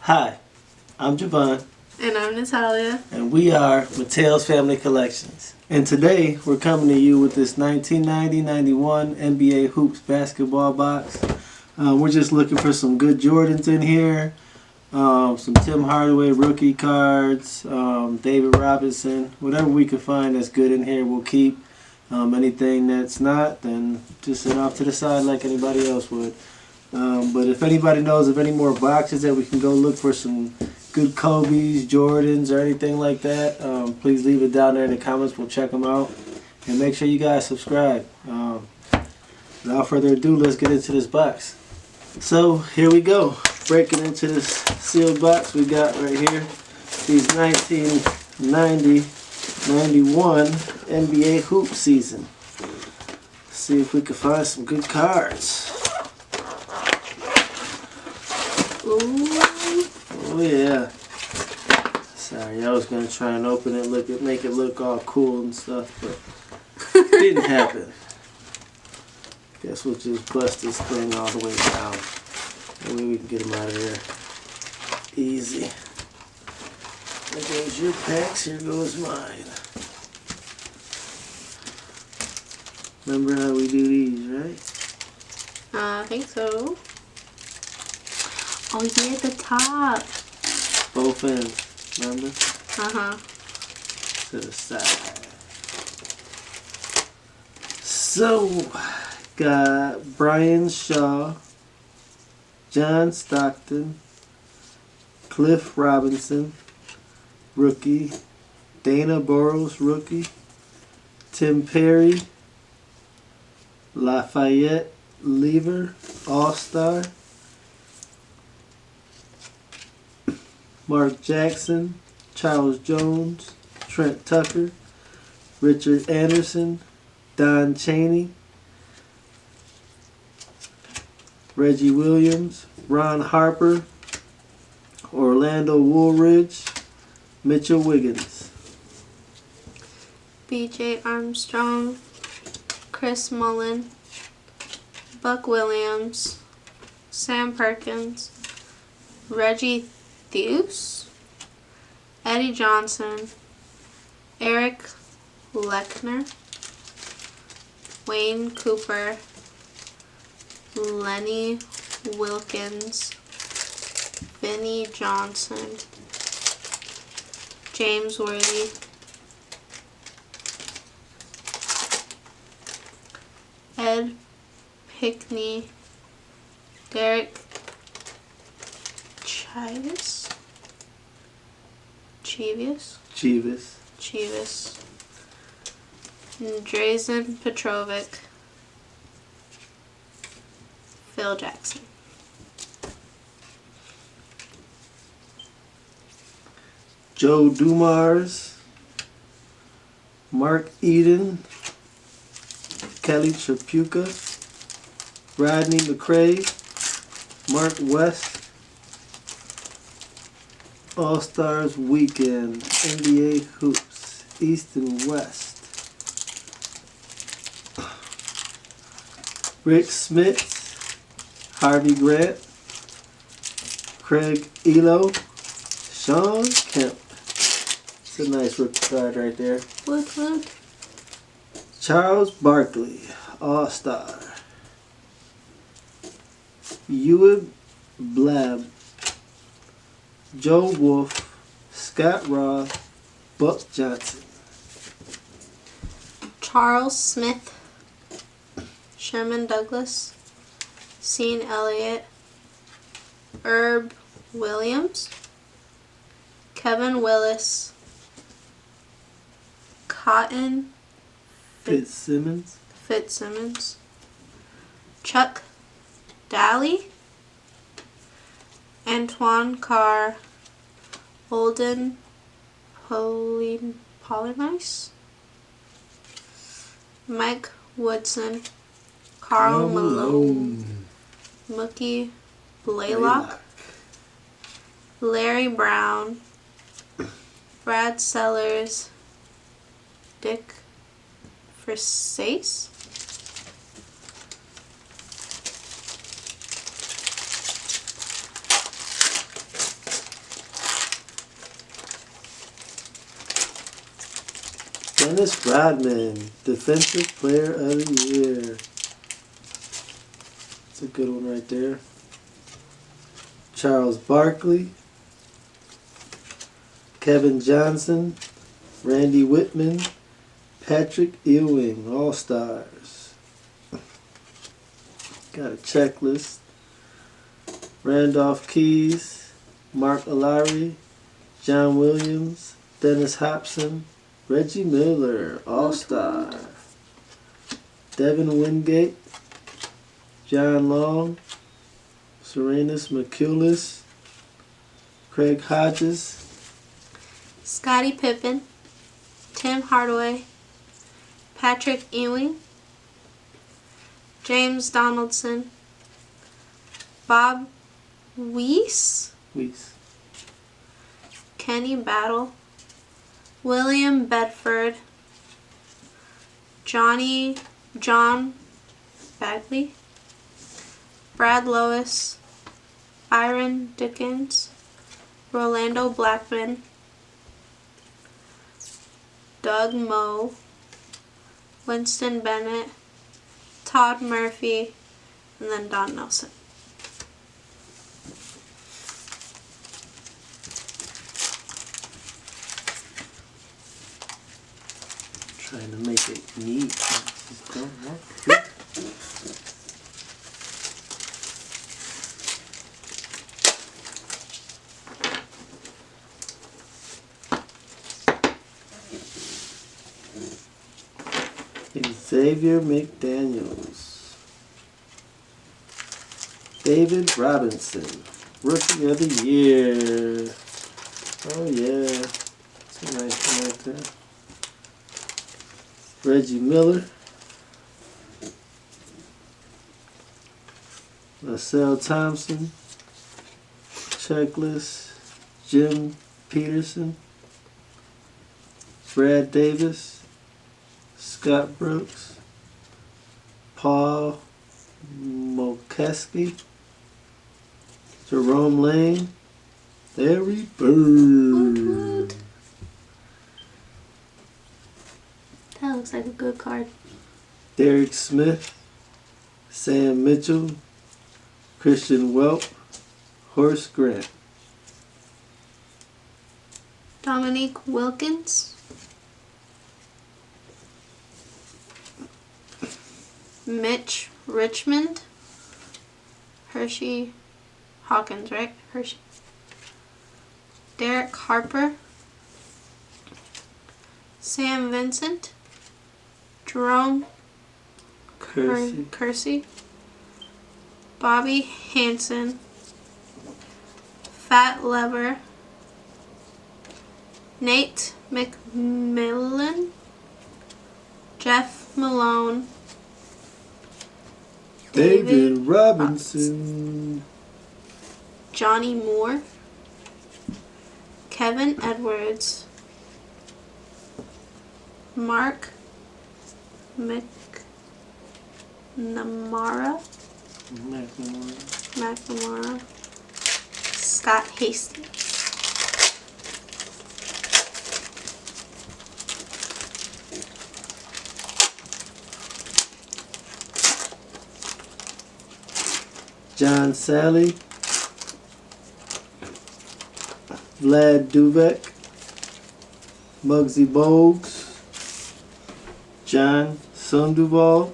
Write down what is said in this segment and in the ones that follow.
Hi, I'm Javon, And I'm Natalia. and we are Mattel's Family Collections. And today we're coming to you with this 1990-91 NBA Hoops basketball box. We're just looking for some good Jordans in here, some Tim Hardaway rookie cards, David Robinson, whatever we can find that's good in here we'll keep. Anything that's not, then just sit off to the side like anybody else would. But if anybody knows of any more boxes that we can go look for some good Kobe's, Jordans, or anything like that, please leave it down there in the comments. We'll check them out. And make sure you guys subscribe. Without further ado, let's get into this box. So here we go. Breaking into this sealed box we got right here. These 1990-91 NBA hoop season. Let's see if we can find some good cards. Ooh. Oh yeah. Sorry, I was gonna try and open it, make it look all cool and stuff, but it didn't happen. Guess we'll just bust this thing all the way down. That way we can get them out of here. Easy. There goes your packs, here goes mine. Remember how we do these, right? I think so. Oh, yeah, at the top. Both ends, remember? Uh-huh. To the side. So, got Brian Shaw, John Stockton, Cliff Robinson, rookie, Dana Burrows, rookie, Tim Perry, Lafayette Lever, All-Star, Mark Jackson, Charles Jones, Trent Tucker, Richard Anderson, Don Chaney, Reggie Williams, Ron Harper, Orlando Woolridge, Mitchell Wiggins. B.J. Armstrong, Chris Mullin, Buck Williams, Sam Perkins, Reggie Theus, Eddie Johnson, Eric Lechner, Wayne Cooper, Lenny Wilkins, Vinnie Johnson, James Worthy, Ed Pickney, Derek Chivas, Drazen Petrovic, Phil Jackson. Joe Dumars, Mark Eden, Kelly Tripucka, Rodney McCray, Mark West, All-Stars Weekend, NBA Hoops, East and West. Rick Smith, Harvey Grant, Craig Elo, Sean Kemp. It's a nice rookie card right there. Look. Charles Barkley, All-Star. Ewan Blab, Joe Wolf, Scott Roth, Buck Johnson. Charles Smith, Sherman Douglas, Sean Elliott, Herb Williams, Kevin Willis, Cotton Fitzsimmons, Chuck Daly, Antoine Carr, Holden Polynice, Mike Woodson, Carl Malone, Mookie Blaylock, Larry Brown, Brad Sellers, Dick Versace, Dennis Rodman, Defensive Player of the Year. That's a good one right there. Charles Barkley, Kevin Johnson, Randy Whitman, Patrick Ewing, All-Stars. Got a checklist. Randolph Keys, Mark Alarie, John Williams, Dennis Hopson, Reggie Miller, All-Star. Devin Wingate, John Long, Serenus McCulis, Craig Hodges, Scottie Pippen, Tim Hardaway, Patrick Ewing, James Donaldson, Bob Weiss, Kenny Battle, William Bedford, John Bagley, Brad Lois, Byron Dickens, Rolando Blackman, Doug Moe, Winston Bennett, Todd Murphy, and then Don Nelson. Trying to make it neat. Just don't work. Xavier McDaniels. David Robinson, Rookie of the Year. Oh yeah, that's a nice one right there. Reggie Miller, LaSalle Thompson, checklist, Jim Peterson, Brad Davis, Scott Brooks, Paul Mokeski, Jerome Lane, Larry Bird. That looks like a good card. Derek Smith, Sam Mitchell, Christian Welp, Horace Grant. Dominique Wilkins, Mitch Richmond, Hershey Hawkins, right? Hershey. Derek Harper, Sam Vincent, Jerome Kersey, Bobby Hansen, Fat Lever, Nate McMillan, Jeff Malone, David Robinson, Johnny Moore, Kevin Edwards, Mark McNamara, Scott Hastings. John Sally, Vlad Duvek, Muggsy Bogues, John Sandoval,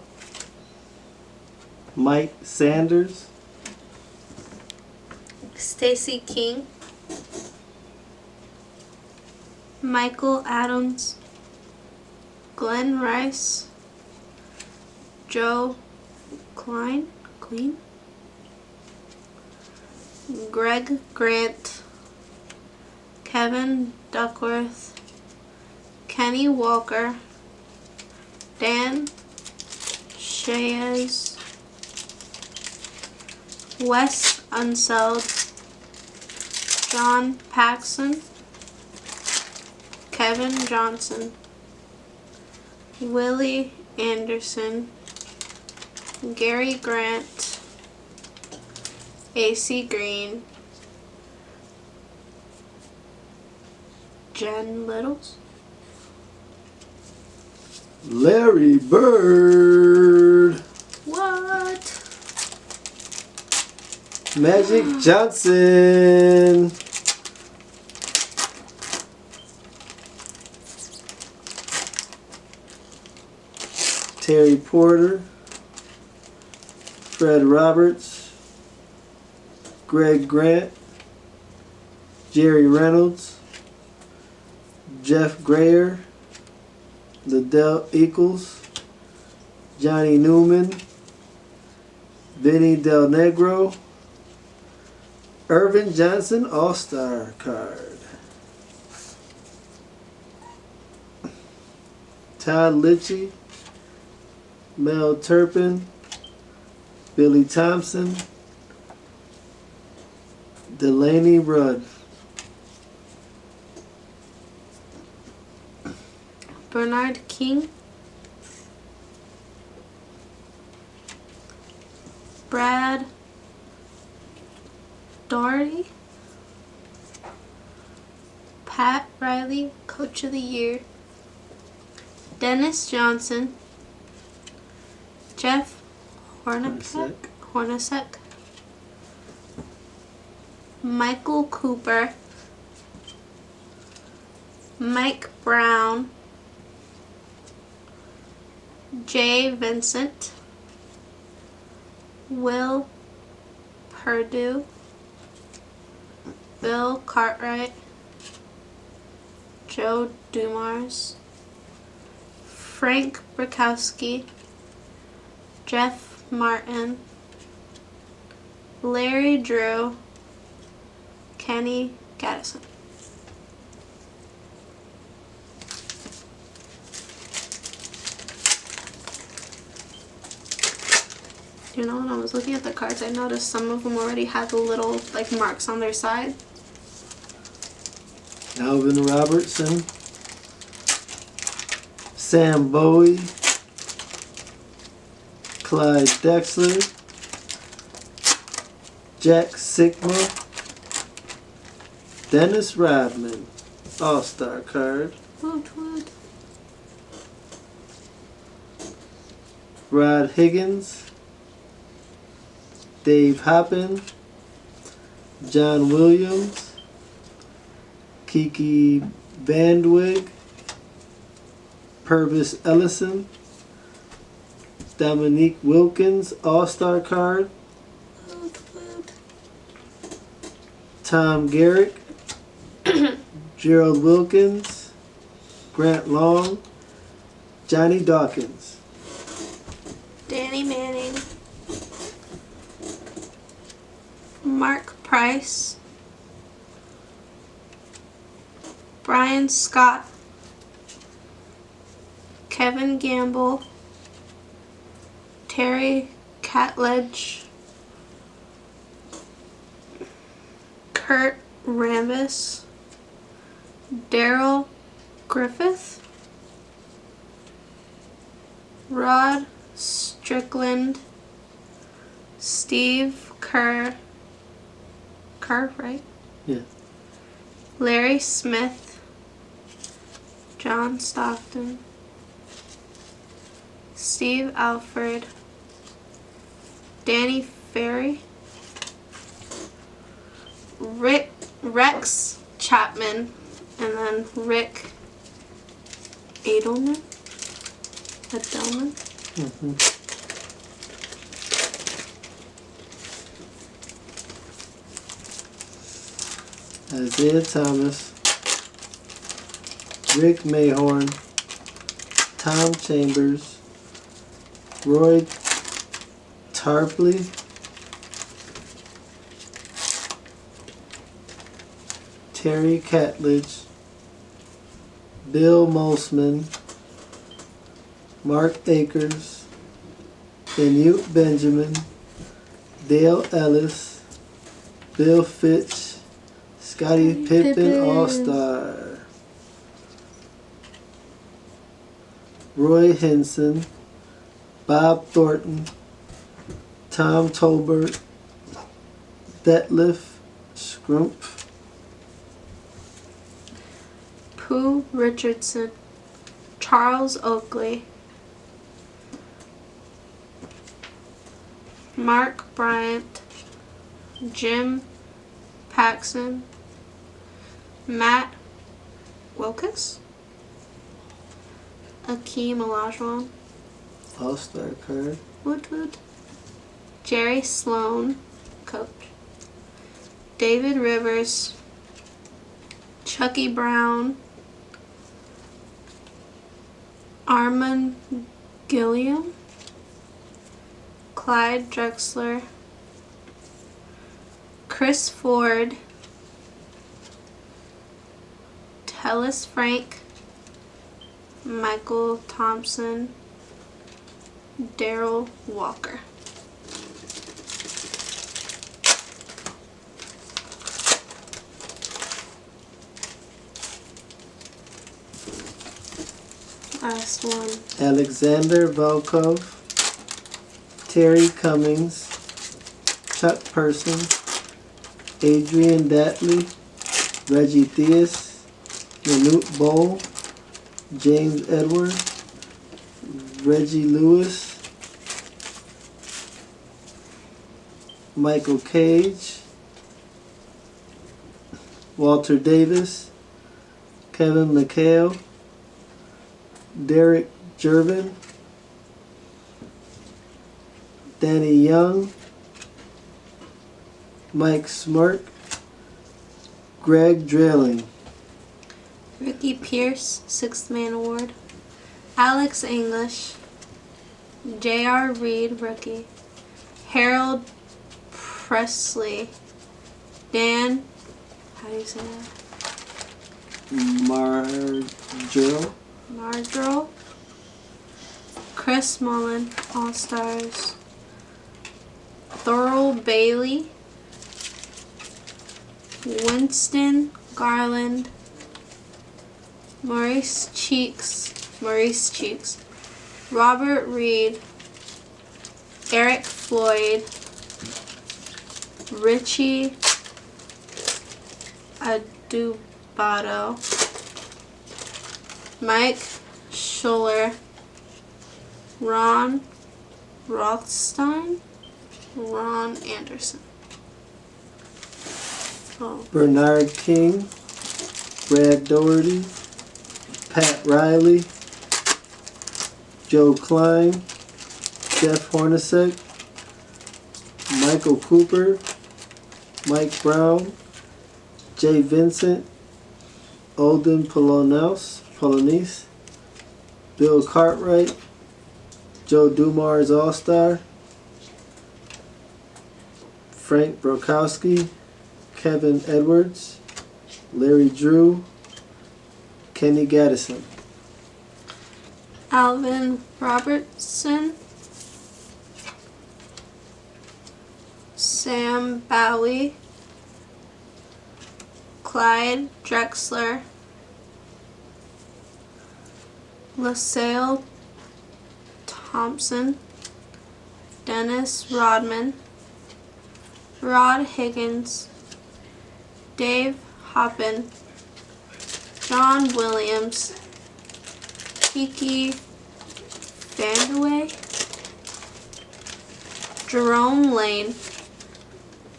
Mike Sanders, Stacy King, Michael Adams, Glenn Rice, Joe Clean, Greg Grant, Kevin Duckworth, Kenny Walker, Dan Shays, Wes Unseld, John Paxson, Kevin Johnson, Willie Anderson, Gary Grant, AC Green, Jen Littles, Larry Bird. What? Magic Johnson. Terry Porter. Fred Roberts. Greg Grant. Jerry Reynolds. Jeff Grayer. Liddell Eccles. Johnny Newman. Vinny Del Negro. Irvin Johnson All-Star card. Todd Litchie. Mel Turpin. Billy Thompson. Delaney Rudd. Bernard King. Brad Daugherty. Pat Riley, Coach of the Year. Dennis Johnson. Jeff Hornacek. Michael Cooper. Mike Brown. Jay Vincent. Will Perdue. Bill Cartwright. Joe Dumars. Frank Brakowski. Jeff Martin. Larry Drew. Kenny Gaddison. You know, when I was looking at the cards, I noticed some of them already had the little like marks on their side. Alvin Robertson. Sam Bowie. Clyde Drexler. Jack Sigma. Dennis Rodman All-Star card. Woot. Rod Higgins. Dave Hoppin. John Williams. Kiki Vandeweghe. Purvis Ellison. Dominique Wilkins All-Star card. Woot. Tom Garrick. Gerald Wilkins. Grant Long. Johnny Dawkins. Danny Manning. Mark Price. Brian Scott. Kevin Gamble. Terry Catledge. Kurt Rambis. Daryl Griffith. Rod Strickland. Steve Kerr, right? Yeah. Larry Smith. John Stockton. Steve Alford. Danny Ferry. Rex Chapman. And then Rick Edelman. Isaiah Thomas. Rick Mayhorn. Tom Chambers. Roy Tarpley. Terry Catledge. Bill Mosman. Mark Akers. Benute Benjamin. Dale Ellis. Bill Fitch. Scottie Pippen All-Star. Roy Henson. Bob Thornton. Tom Tolbert. Detlef Scrumpf. Pooh Richardson. Charles Oakley, Mark Bryant, Jim Paxson, Matt Wilkes, Akeem Olajuwon, All-Star card. woot woot, Jerry Sloan, coach, David Rivers, Chucky Brown, Armand Gilliam, Clyde Drexler, Chris Ford, Tellis Frank, Michael Thompson, Daryl Walker. Last one. Alexander Volkov, Terry Cummings, Chuck Person, Adrian Datley, Reggie Theus, Manute Bowl, James Edward, Reggie Lewis, Michael Cage, Walter Davis, Kevin McHale, Derek Jervin, Danny Young, Mike Smirk, Greg Drilling, Ricky Pierce, Sixth Man Award, Alex English, J.R. Reed, rookie, Harold Presley, Dan, how do you say that? Margirl, Chris Mullen, All Stars, Thurl Bailey, Winston Garland, Maurice Cheeks, Robert Reed, Eric Floyd, Richie Adubato, Mike Schuller, Ron Rothstein, Ron Anderson. Oh. Bernard King, Brad Doherty, Pat Riley, Joe Klein, Jeff Hornacek, Michael Cooper, Mike Brown, Jay Vincent, Olden Polonese, Bill Cartwright, Joe Dumars All-Star, Frank Brokowski, Kevin Edwards, Larry Drew, Kenny Gaddison. Alvin Robertson, Sam Bowie, Clyde Drexler, LaSalle Thompson, Dennis Rodman, Rod Higgins, Dave Hoppin, John Williams, Kiki Vandeweghe, Jerome Lane,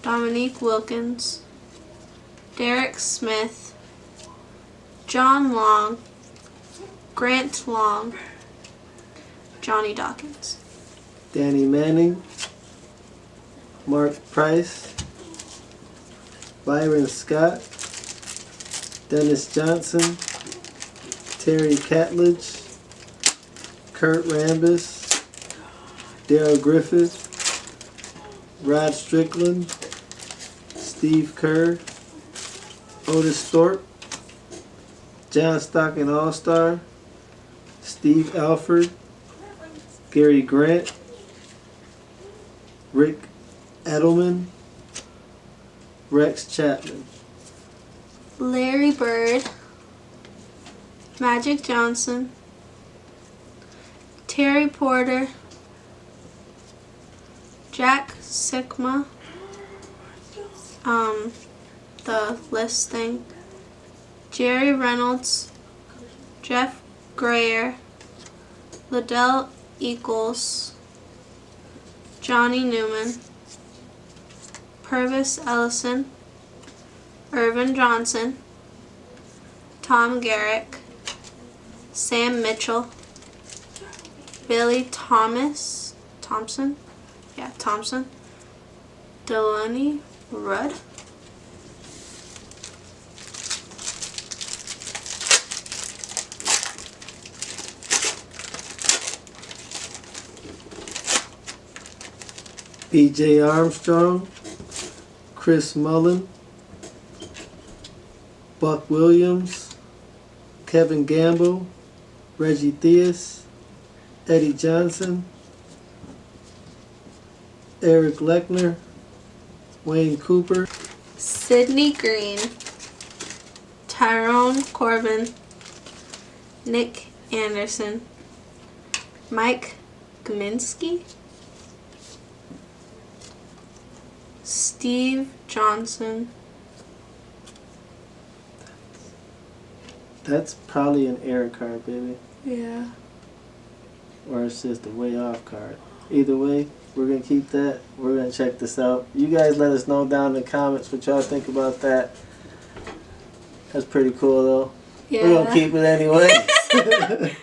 Dominique Wilkins, Derek Smith, John Long, Grant Long, Johnny Dawkins. Danny Manning, Mark Price, Byron Scott, Dennis Johnson, Terry Catledge, Kurt Rambis, Daryl Griffith, Rod Strickland, Steve Kerr, Otis Thorpe, John Stockton All-Star, Steve Alford, Gary Grant, Rick Edelman, Rex Chapman. Larry Bird, Magic Johnson, Terry Porter, Jack Sikma, the list thing, Jerry Reynolds, Jeff Grayer, Liddell Eccles, Johnny Newman, Purvis Ellison, Irvin Johnson, Tom Garrick, Sam Mitchell, Billy Thompson, Delaney Rudd, B.J. Armstrong, Chris Mullen, Buck Williams, Kevin Gamble, Reggie Theus, Eddie Johnson, Eric Lechner, Wayne Cooper, Sidney Green, Tyrone Corbin, Nick Anderson, Mike Gminski, Steve Johnson. That's probably an error card, baby. Yeah. Or it's just a way off card. Either way, we're going to keep that. We're going to check this out. You guys let us know down in the comments what y'all think about that. That's pretty cool, though. Yeah. We're going to keep it anyway.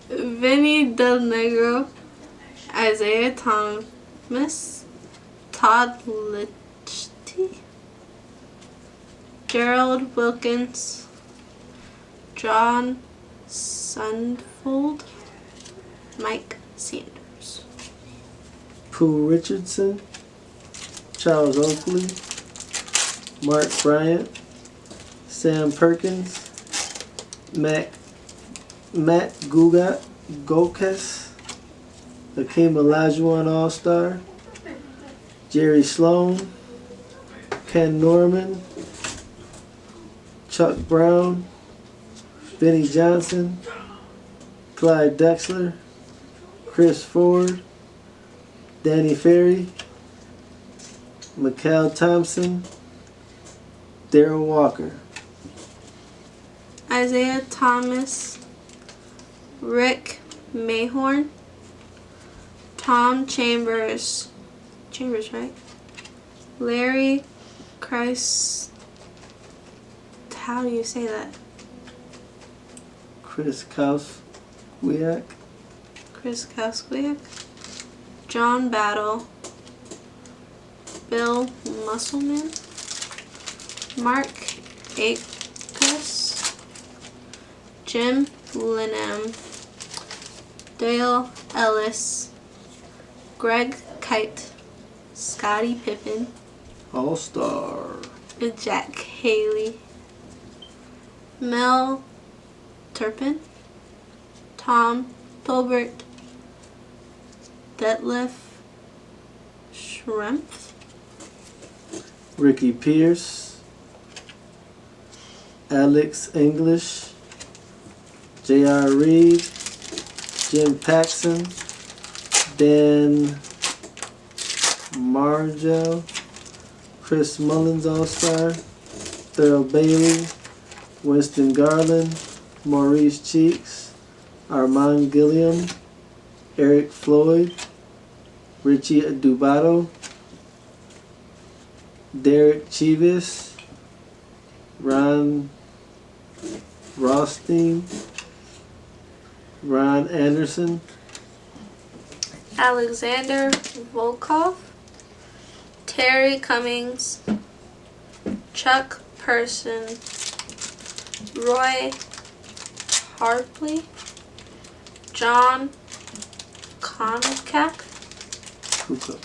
Vinny Del Negro, Isaiah Thomas, Todd Lichty, Gerald Wilkins, John Sundfold, Mike Sanders. Pooh Richardson, Charles Oakley, Mark Bryant, Sam Perkins, Matt Gokas, Hakeem Olajuwon All-Star, Jerry Sloan, Ken Norman, Chuck Brown, Benny Johnson, Clyde Drexler, Chris Ford, Danny Ferry, Mikal Thompson, Darrell Walker. Isaiah Thomas, Rick Mayhorn, Tom Chambers, right? Larry Christ, how do you say that? Chris Kowskiak, Chris Kowskiak, John Battle, Bill Musselman, Mark Akers, Jim Linham, Dale Ellis, Greg Kite, Scottie Pippen, All-Star, Jack Haley, Mel Turpin, Tom Tolbert, Detlef Schrempf, Ricky Pierce, Alex English, J.R. Reed, Jim Paxson, Dan Margel, Chris Mullins All-Star, Thurl Bailey, Winston Garland, Maurice Cheeks, Armand Gilliam, Eric Floyd, Richie Dubato, Derek Chivas, Ron Rothstein, Ron Anderson, Alexander Volkov, Terry Cummings, Chuck Person, Roy Harpley, John Konkak. Kuka.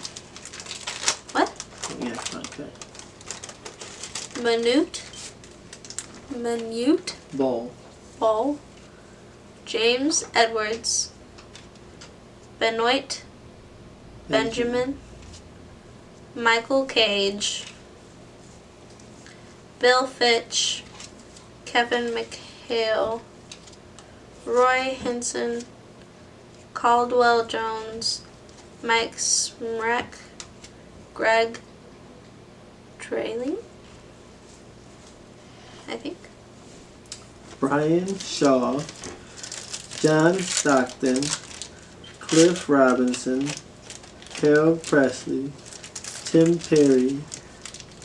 What? Yeah, okay. Minute Ball. James Edwards, Benoit Benjamin, Michael Cage, Bill Fitch, Kevin McHale, Roy Hinson, Caldwell Jones, Mike Smrek, Greg Trailing, I think. Brian Shaw, John Stockton, Cliff Robinson, Carol Presley, Tim Perry,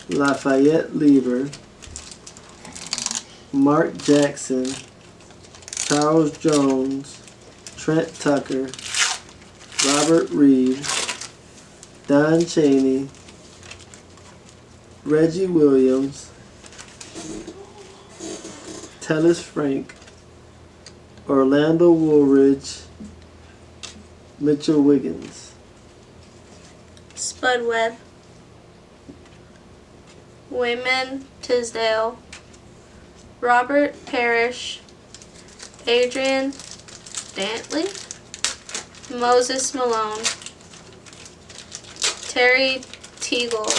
Lafayette Lever, Mark Jackson, Charles Jones, Trent Tucker, Robert Reed, Don Chaney, Reggie Williams, Tellis Frank, Orlando Woolridge, Mitchell Wiggins. Spud Webb, Wayman Tisdale, Robert Parrish, Adrian Dantley, Moses Malone, Terry Teagle,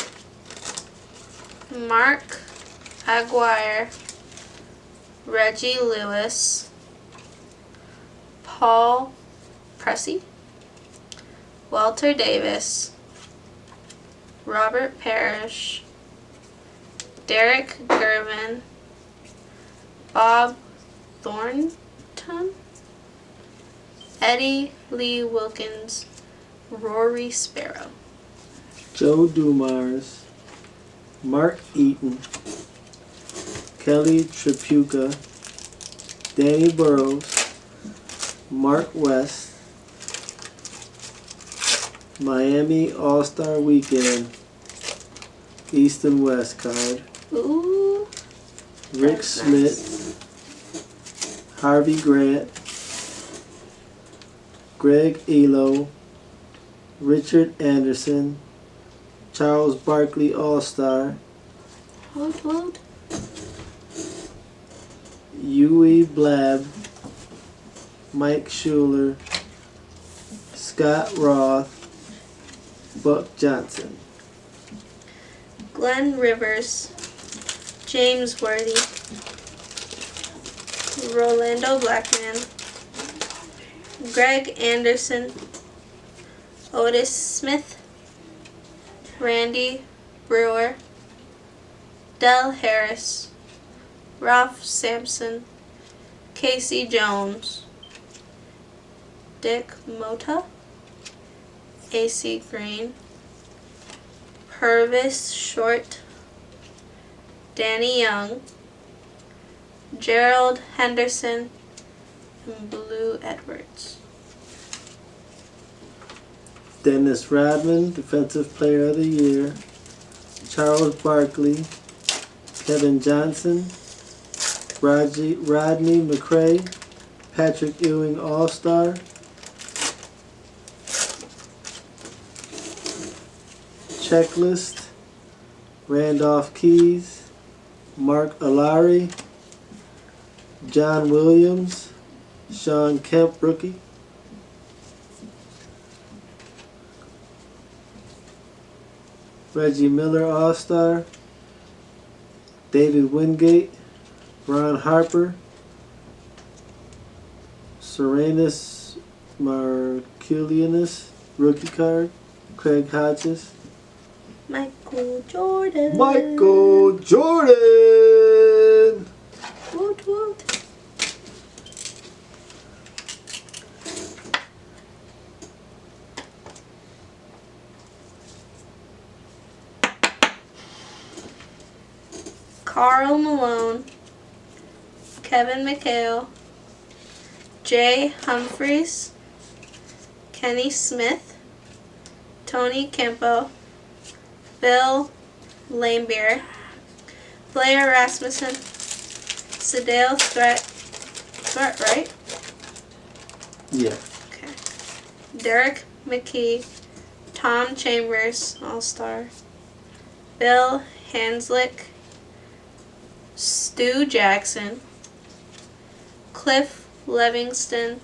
Mark Aguirre, Reggie Lewis, Paul Pressey, Walter Davis, Robert Parrish, Derek Gervin, Bob Thornton, Eddie Lee Wilkins, Rory Sparrow. Joe Dumars, Mark Eaton, Kelly Tripucka, Danny Burrows, Mark West, Miami All-Star Weekend, East and West card, Ooh, Rick that's Smith, Harvey Grant, Greg Elo, Richard Anderson, Charles Barkley All-Star, Load. Huey Blab, Mike Schuler, Scott Roth, Buck Johnson. Glenn Rivers, James Worthy, Rolando Blackman, Greg Anderson, Otis Smith, Randy Brewer, Del Harris, Ralph Sampson, Casey Jones, Dick Mota, AC Green, Purvis Short, Danny Young, Gerald Henderson, and Blue Edwards. Dennis Rodman, Defensive Player of the Year, Charles Barkley, Kevin Johnson, Rodney McCray, Patrick Ewing All-Star, Checklist, Randolph Keys, Mark Alari, John Williams, Sean Kemp Rookie, Reggie Miller All-Star, David Wingate, Ron Harper, Serenus Marculianus Rookie Card, Craig Hodges, Michael Jordan. Michael Jordan! Woot woot. Karl Malone, Kevin McHale, Jay Humphries, Kenny Smith, Tony Campo, Bill Laimbeer, Blair Rasmussen, Sedale Threat, right? Yeah. Okay. Derek McKee, Tom Chambers, All-Star, Bill Hanslick, Stu Jackson, Cliff Livingston,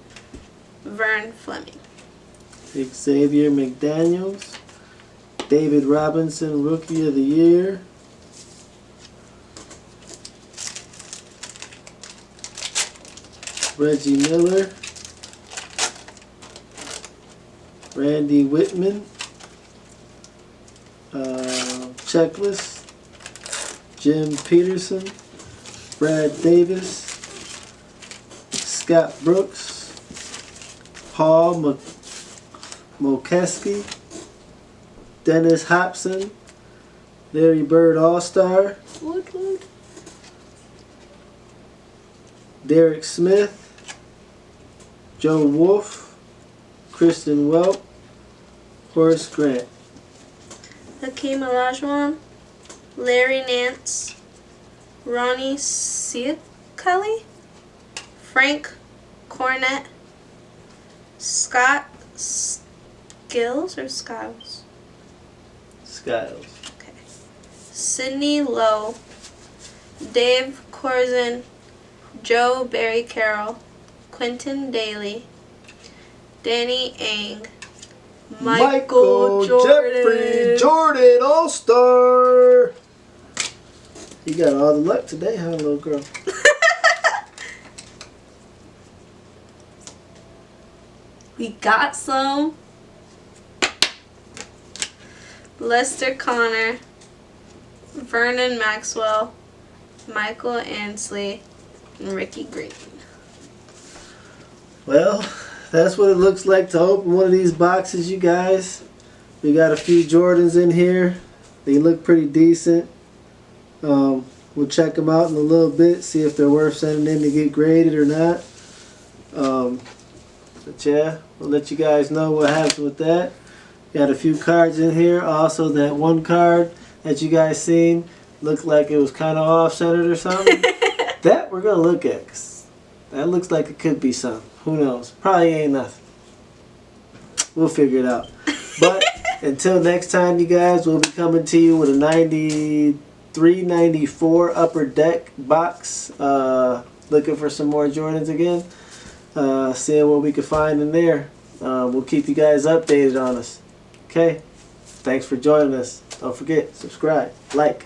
Vern Fleming. Xavier McDaniels, David Robinson Rookie of the Year, Reggie Miller, Randy Whitman, Checklist, Jim Peterson, Brad Davis, Scott Brooks, Paul Mokeski, Dennis Hobson, Larry Bird All-Star, Derek Smith, Joe Wolf, Kristen Welp, Horace Grant. Hakeem Olajuwon, Larry Nance, Ronnie Siakali, Frank Cornett, Scott Skills or Skiles? Skiles. Okay. Sydney Lowe, Dave Corzin, Joe Barry Carroll, Quentin Daly, Danny Ang, Michael Jeffrey Jordan All-Star. You got all the luck today, huh, little girl? We got some. Lester Connor, Vernon Maxwell, Michael Ansley, and Ricky Green. Well, that's what it looks like to open one of these boxes, you guys. We got a few Jordans in here. They look pretty decent. We'll check them out in a little bit, see if they're worth sending in to get graded or not. But yeah, we'll let you guys know what happens with that. Got a few cards in here. Also, that one card that you guys seen looked like it was kind of off-centered or something. That we're going to look at, 'cause that looks like it could be something. Who knows? Probably ain't nothing. We'll figure it out. But until next time, you guys, we'll be coming to you with a 93-94 Upper Deck box. Looking for some more Jordans again. Seeing what we can find in there. We'll keep you guys updated on us. Okay? Thanks for joining us. Don't forget, subscribe, like.